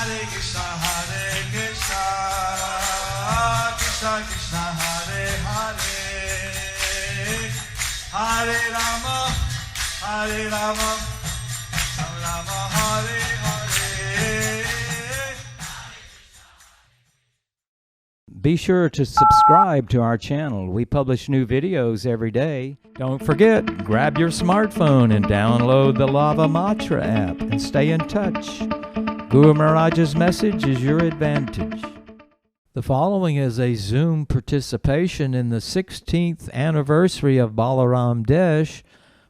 Krishna Krishna Hare Hare Hare Rama Rama Rama Hare Hare. Be sure to subscribe to our channel. We publish new videos every day. Don't forget, grab your smartphone and download the Lava Matra app and stay in touch. Guru Maharaj's message is your advantage. The following is a Zoom participation in the 16th anniversary of Balaram Desh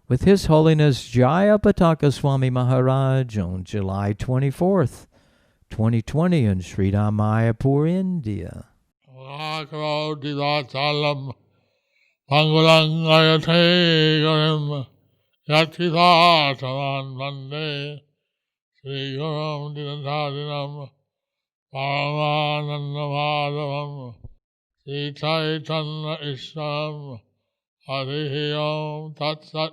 with His Holiness Jaya Pataka Swami Maharaj on July 24th, 2020 in Sri Mayapur, India. Chalam Pangulang Ayate Garim Yatithataman Vande Sri Gurum Dinatadinam Paramanandamadavam Sri Chaitanya Isham Harihi Om Tat Sat.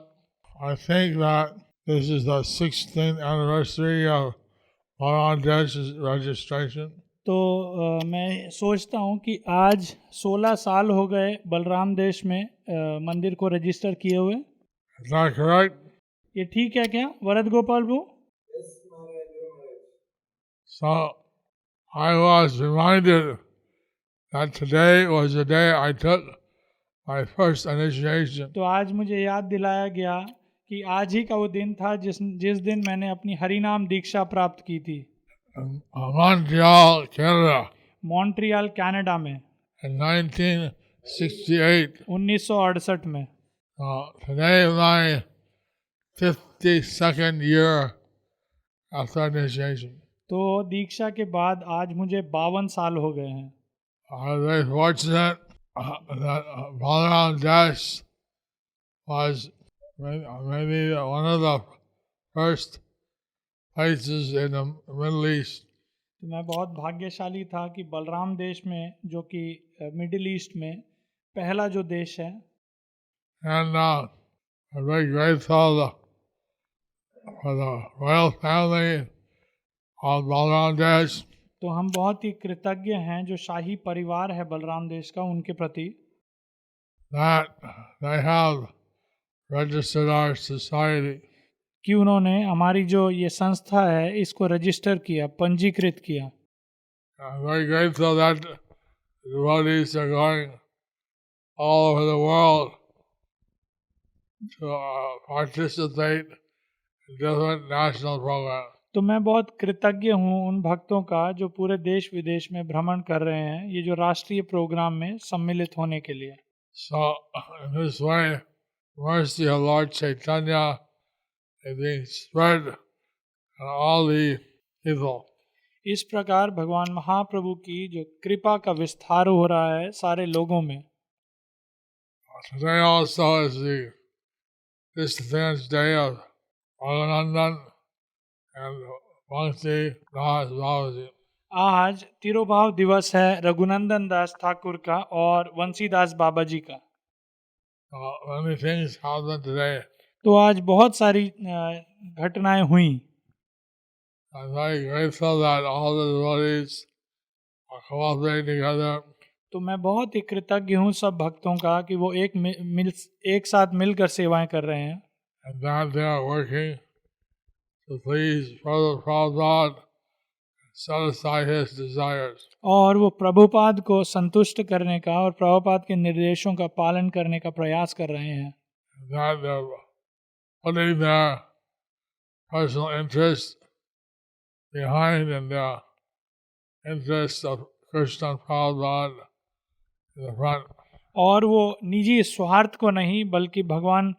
I think that this is the 16th anniversary of Balaram Desh's registration. तो मैं सोचता हूँ कि आज 16 साल हो गए बलराम देश में मंदिर को रजिस्टर किए हुए. Is that correct? ये ठीक है क्या वरद गोपाल प्रभु? So I was reminded that today was the day I took my first initiation. तो आज मुझे याद दिलाया गया कि आज ही का वो दिन था जिस दिन मैंने अपनी हरिनाम दीक्षा प्राप्त की थी. Montreal, Canada. मॉन्ट्रियल कनाडा में In 1968. 1968 में. Today is my 52nd year after initiation. तो दीक्षा के बाद आज मुझे 52 साल हो गए हैं. I was very fortunate that Balaram Desh was maybe one of the first places in the Middle East. तो मैं बहुत भाग्यशाली था कि बलराम देश में जो कि मिडिल ईस्ट में पहला जो देश है. And I'm very grateful for the royal family of Balaram Desh. तो हम बहुत ही कृतज्ञ हैं जो शाही परिवार है बलराम देश का उनके प्रति That they have registered our society. कि उन्होंने हमारी जो ये संस्था है इसको रजिस्टर किया, पंजीकृत किया. I'm very grateful that the devotees are going all over the world to participate in different national programs. तो मैं बहुत कृतज्ञ हूँ उन भक्तों का जो पूरे देश विदेश में भ्रमण कर रहे हैं ये जो राष्ट्रीय प्रोग्राम में सम्मिलित होने के लिए. So in this way, mercy of Lord Chaitanya is being spread on all the people. इस प्रकार भगवान महाप्रभु की जो कृपा का विस्तार हो रहा है सारे लोगों में. Today also is the 15th day of Raghunandan and Bhakti Das Babaji. आज तिरुभाव दिवस है रघुनंदन दास ठाकुर का और वंशीदास बाबा जी का. Many things happened today. तो आज बहुत सारी घटनाएं हुई. I'm very grateful that all the devotees are cooperating together. तो मैं बहुत ही कृतज्ञ हूँ सब भक्तों का कि वो एक साथ मिलकर सेवाएं कर रहे हैं. And that they are working to please Prabhupada and satisfy his desires. और वो प्रभुपाद को संतुष्ट करने का और प्रभुपाद के निर्देशों का पालन करने का प्रयास कर रहे हैं. And that they're putting their personal interest behind and the interest of Krishna and Prabhupada in the front. और वो निजी स्वार्थ को नहीं बल्कि भगवान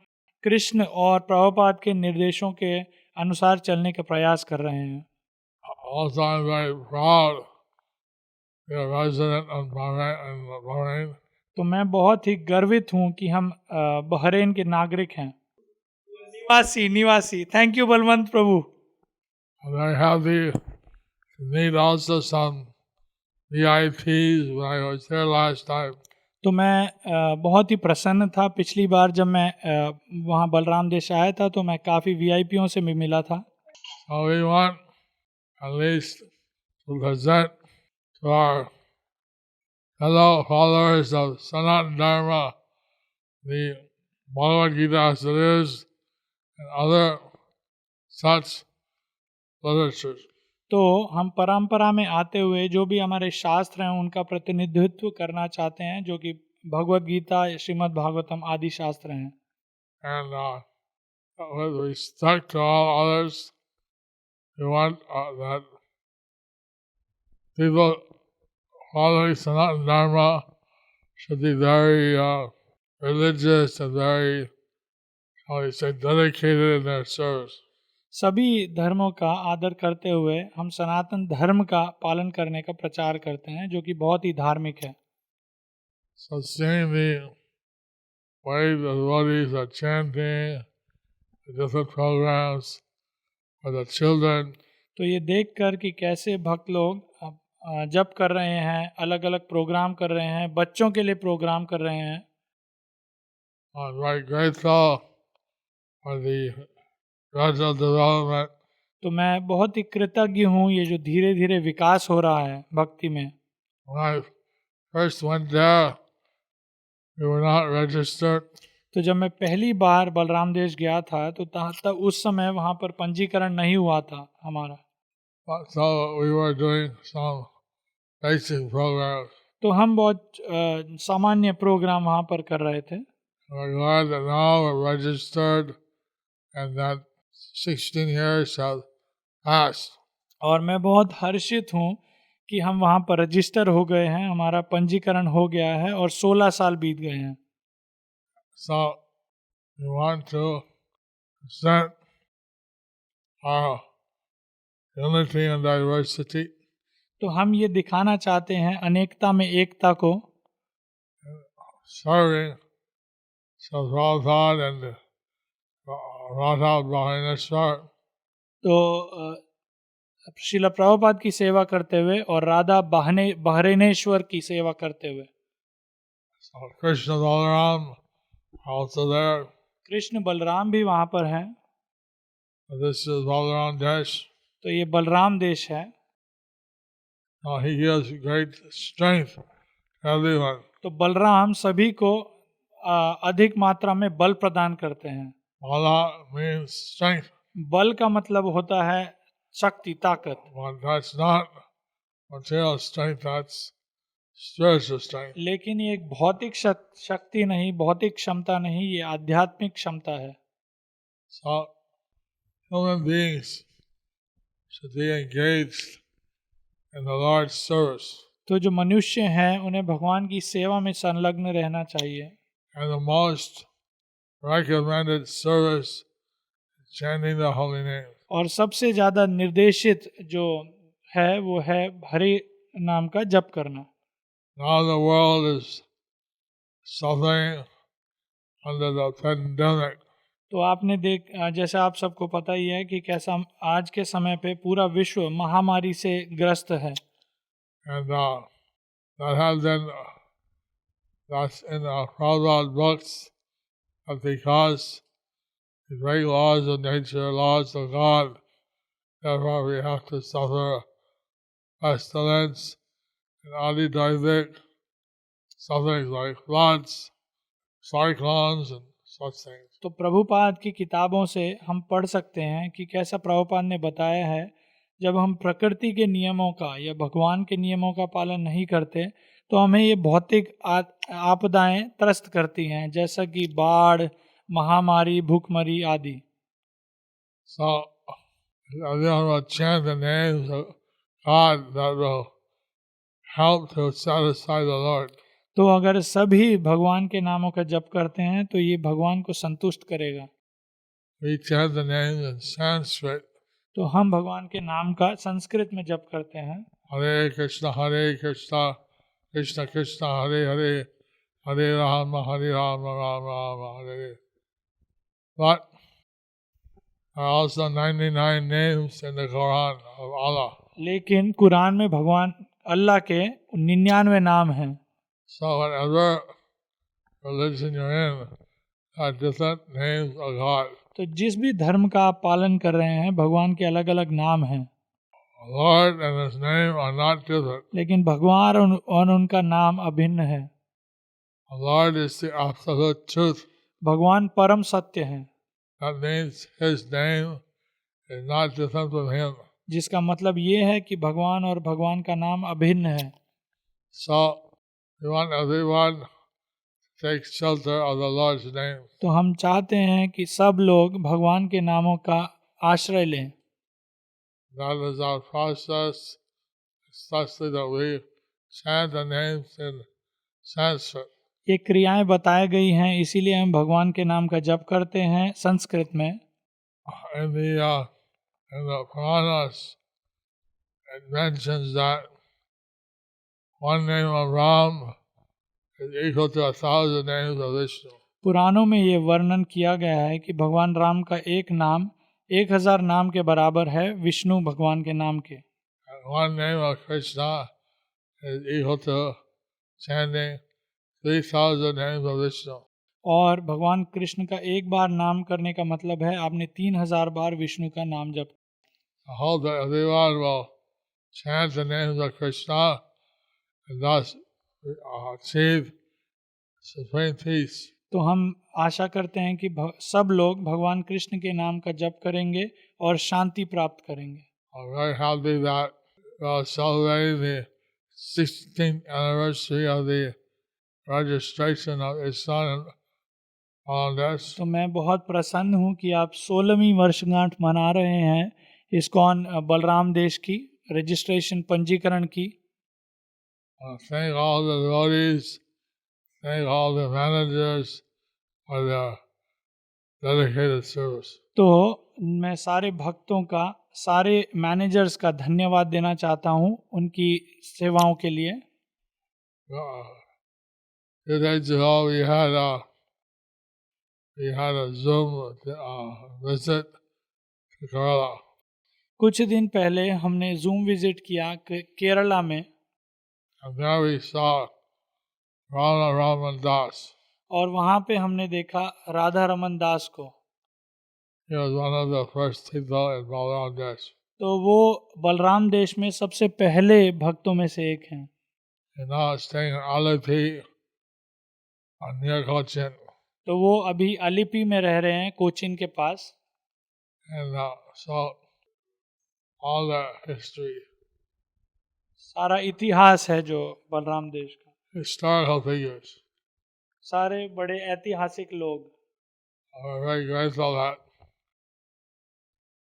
कृष्ण और प्रभुपाद के निर्देशों के अनुसार चलने का प्रयास कर रहे हैं. Also, I'm very proud to be a resident of Bahrain. तो मैं बहुत ही गर्वित हूँ कि हम बहरीन के नागरिक हैं. निवासी. Thank you Balwant Prabhu. I'm very happy to meet also some VIPs when I was there last time. तो मैं बहुत ही प्रसन्न था. पिछली बार जब मैं वहाँ बलराम देश आया था तो मैं काफ़ी VIPों से भी मिला था. So we want at least to present to our fellow followers of Sanatana Dharma the Bhagavad Gita as it is and other such literatures. तो हम परंपरा में आते हुए जो भी हमारे शास्त्र हैं उनका प्रतिनिधित्व करना चाहते हैं, जो कि भगवद गीता, श्रीमद् भागवतम आदि शास्त्र हैं. And with respect to all others, we want that people following Sanatana Dharma should be very religious and very, how do you say, dedicated in their service. सभी धर्मों का आदर करते हुए हम सनातन धर्म का पालन करने का प्रचार करते हैं, जो कि बहुत ही धार्मिक है. So seeing the way the devotees are chanting, the different programs for the children, तो ये देखकर कि कैसे भक्त लोग जप कर रहे हैं, अलग अलग प्रोग्राम कर रहे हैं, बच्चों के लिए प्रोग्राम कर रहे हैं, I'm very grateful for the gradual development. तो मैं बहुत ही कृतज्ञ हूँ ये जो धीरे धीरे विकास हो रहा है भक्ति में. When I first went there, we were not registered. तो जब मैं पहली बार बलराम देश गया था तो तब उस समय वहाँ पर पंजीकरण नहीं हुआ था हमारा. So we were doing some basic programs. तो हम बहुत सामान्य प्रोग्राम वहाँ पर कर रहे थे. We're glad that now we're registered and that 16 years have passed. और मैं बहुत हर्षित हूँ कि हम वहाँ पर रजिस्टर हो गए हैं, हमारा पंजीकरण हो गया है और 16 साल बीत गए हैं. So we want to present our unity and diversity, तो हम ये दिखाना चाहते हैं अनेकता में एकता को, serving Srila Prabhupada and Radha Bharaneshwar. तो श्रील प्रभुपाद की सेवा करते हुए और राधा बहरेनेश्वर की सेवा करते हुए. So Krishna Balaram are also there. Krishna Balram भी वहाँ पर हैं. This is Balaram Desh. तो ये बलराम देश है. He gives great strength to everyone. तो बलराम सभी को अधिक मात्रा में बल प्रदान करते हैं. Bala means strength. बल का मतलब होता है शक्ति, ताकत. But that's not material strength, that's spiritual strength. लेकिन ये एक भौतिक शक्ति नहीं, भौतिक क्षमता नहीं, ये आध्यात्मिक क्षमता है. So human beings should be engaged in the Lord's service. तो जो मनुष्य हैं उन्हें भगवान की सेवा में संलग्न रहना चाहिए. And the most recommended service is chanting the holy name. और सबसे ज़्यादा निर्देशित जो है वो है हरि नाम का जप करना. Now the world is suffering under the pandemic. तो आपने जैसे आप सबको पता ही है कि कैसा आज के समय पे पूरा विश्व महामारी से ग्रस्त है. And that has been that's in the Prabhupada books, that because the great laws of nature, laws of God, therefore we have to suffer pestilence and adi-daivic sufferings like floods, cyclones and such things. तो प्रभुपाद की किताबों से हम पढ़ सकते हैं कि कैसा प्रभुपाद ने बताया है, जब हम प्रकृति के नियमों का या भगवान के नियमों का पालन नहीं करते तो हमें ये भौतिक आपदाएं त्रस्त करती हैं, जैसा कि बाढ़, महामारी, भूखमरी आदि. So everyone will chant the names of God that will help to satisfy the Lord. तो अगर सभी भगवान के नामों का जप करते हैं तो ये भगवान को संतुष्ट करेगा. We chant the names in Sanskrit. तो हम भगवान के नाम का संस्कृत में जप करते हैं. Hare Krishna, Krishna Krishna, Hare Hare, Hare Rama, Rama Rama, Hare Hare. But there are also 99 names in the Quran of Allah. लेकिन कुरान में भगवान अल्लाह के 99 नाम हैं. So whatever religion you're in, there are different names of God. तो जिस भी धर्म का आप पालन कर रहे हैं, भगवान के अलग अलग नाम हैं. Lord and His name are not different. लेकिन भगवान और उनका नाम अभिन्न है। The Lord is the absolute truth. भगवान परम सत्य हैं, That means His name is not different from Him. जिसका मतलब ये है कि भगवान और भगवान का नाम अभिन्न है। So we want everyone to take shelter of the Lord's name. तो हम चाहते हैं कि सब लोग भगवान के नामों का आश्रय लें। That is our process, especially that we chant the names in Sanskrit. ये क्रियाएं बताई गई हैं, इसीलिए हम भगवान के नाम का जप करते हैं संस्कृत में। In the Puranas, it mentions that one name of Ram is equal to 1,000 names of Vishnu. पुराणों में ये वर्णन किया गया है कि भगवान राम का एक नाम 1000 नाम के बराबर है विष्णु भगवान के नाम के। And one name of Krishna is equal to chanting 3,000 names of Vishnu. और भगवान कृष्ण का एक बार नाम करने का मतलब है आपने 3000 बार विष्णु का नाम जप। I hope that everyone will chant the names of Krishna and thus achieve supreme peace. तो हम आशा करते हैं कि सब लोग भगवान कृष्ण के नाम का जप करेंगे और शांति प्राप्त करेंगे। I'm very happy that we are celebrating the 16th anniversary of the registration of ISKCON in Bangladesh. तो मैं बहुत प्रसन्न हूँ कि आप 16वीं वर्षगांठ मना रहे हैं इस्कॉन बलराम देश की रजिस्ट्रेशन पंजीकरण की। Thank all the devotees, thank all the managers for their dedicated service. तो मैं सारे भक्तों का, सारे मैनेजर्स का धन्यवाद देना चाहता हूँ उनकी सेवाओं के लिए। 2 days ago we had a Zoom visit to Kerala. कुछ दिन पहले हमने जूम विजिट किया केरला में, And there we saw Radha Raman Das. और वहाँ पे हमने देखा राधा रमन दास को। He was one of the first people in Bangladesh. तो वो बलराम देश में सबसे पहले भक्तों में से एक हैं। And now staying in Alipi near Cochin. तो वो अभी अलिपी में रह रहे हैं, कोचिन के पास। And so all the history, सारा इतिहास है जो बलराम देश का, historical figures. सारे बड़े ऐतिहासिक लोग। We're very grateful that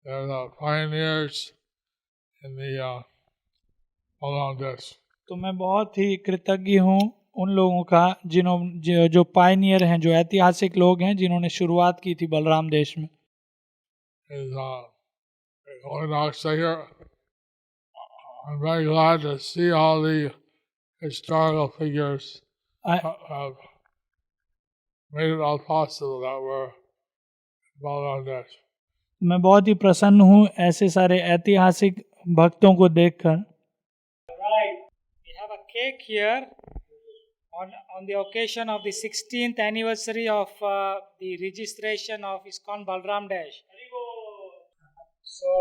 they're the pioneers in the Bangladesh. तो मैं बहुत ही कृतज्ञ हूँ उन लोगों का जो पायनियर हैं, जो ऐतिहासिक लोग हैं जिन्होंने शुरुआत की थी बलराम देश में। I'm very glad to see all the historical figures have made it all possible that we're in Bangladesh. मैं बहुत ही प्रसन्न हूँ ऐसे सारे ऐतिहासिक भक्तों को देखकर। Right, we have a cake here on the occasion of the 16th anniversary of the registration of ISKCON Balram Dash. So,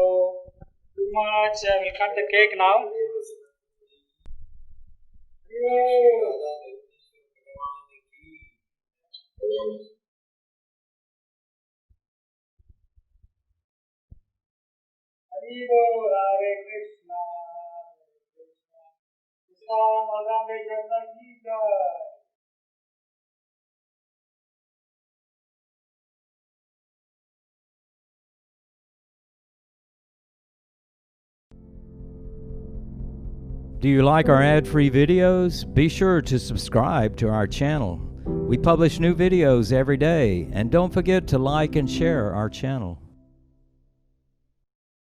too much, we'll cut the cake now. Hare Krishna, ISKCON Balram Dash Yatra ki jai. Do you like our ad-free videos? Be sure to subscribe to our channel. We publish new videos every day, and don't forget to like and share our channel.